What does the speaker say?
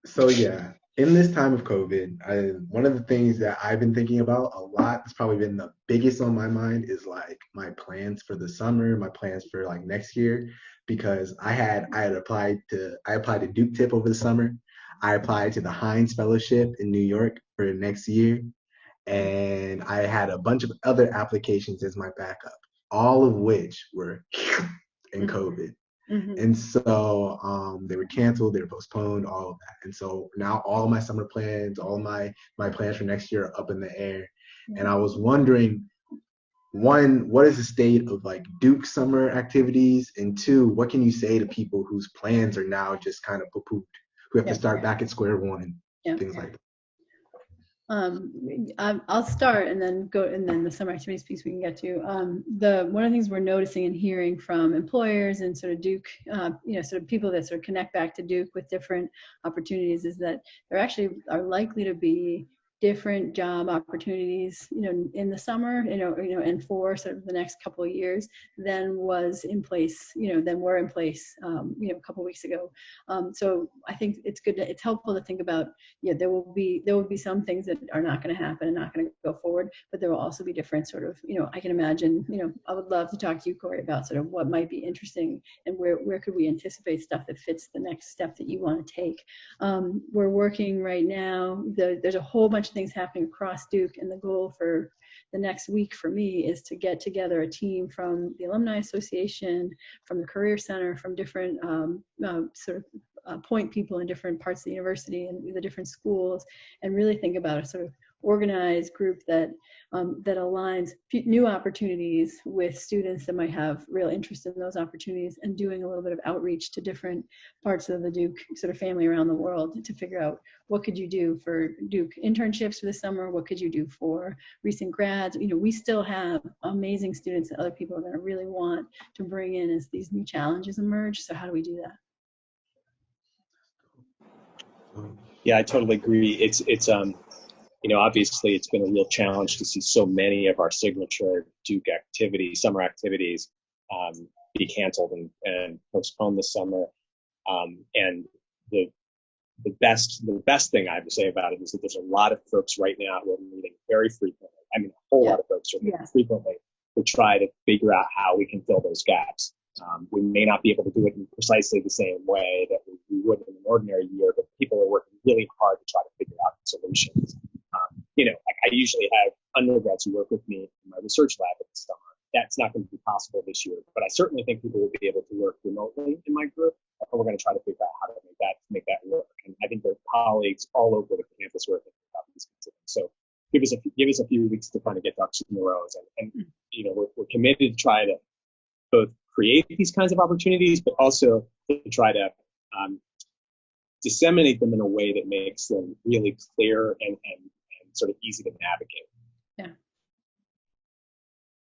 So yeah, in this time of COVID, one of the things that I've been thinking about a lot, that's probably been the biggest on my mind, is like my plans for the summer, my plans for like next year, because I applied to Duke Tip over the summer. I applied to the Heinz Fellowship in New York for next year, and I had a bunch of other applications as my backup, all of which were in Mhm. COVID. Mhm. And so they were canceled, they were postponed, all of that. And so now all my summer plans, all my plans for next year are up in the air. Yeah. And I was wondering, one, what is the state of like Duke summer activities? And two, what can you say to people whose plans are now just kind of poo-pooed, who have to Yeah. start back at square one, Yeah. things like that? Um, I'll start and then go, and then the summer activities piece we can get to. The one of the things we're noticing and hearing from employers and sort of Duke, sort of people that sort of connect back to Duke with different opportunities is that there actually are likely to be different job opportunities, in the summer, and for sort of the next couple of years than was in place, than were in place, a couple of weeks ago. So I think it's helpful to think about, yeah, there will be some things that are not going to happen and not going to go forward, but there will also be different sort of, I can imagine, I would love to talk to you, Corey, about sort of what might be interesting and where could we anticipate stuff that fits the next step that you want to take. We're working right now. There's a whole bunch of things happening across Duke, and the goal for the next week for me is to get together a team from the Alumni Association, from the Career Center, from different sort of point people in different parts of the university and the different schools, and really think about a sort of organized group that aligns new opportunities with students that might have real interest in those opportunities, and doing a little bit of outreach to different parts of the Duke sort of family around the world to figure out what could you do for Duke internships for the summer, what could you do for recent grads. We still have amazing students that other people are going to really want to bring in as these new challenges emerge. So how do we do that? Yeah, I totally agree. Obviously it's been a real challenge to see so many of our signature Duke activities, summer activities, be canceled and postponed this summer. And the the best thing I have to say about it is that there's a lot of folks right now who are meeting very frequently. I mean, a whole Yeah. lot of folks are meeting Yeah. frequently to try to figure out how we can fill those gaps. We may not be able to do it in precisely the same way that we would in an ordinary year, but people are working really hard to try to figure out solutions. Like I usually have undergrads who work with me in my research lab in the summer. That's not going to be possible this year, but I certainly think people will be able to work remotely in my group, and we're going to try to figure out how to make that work. And I think there are colleagues all over the campus who are thinking about these kinds of things. So give us a few weeks to kind of get ducks in the rows, and we're committed to try to both create these kinds of opportunities, but also to try to disseminate them in a way that makes them really clear and sort of easy to navigate. Yeah.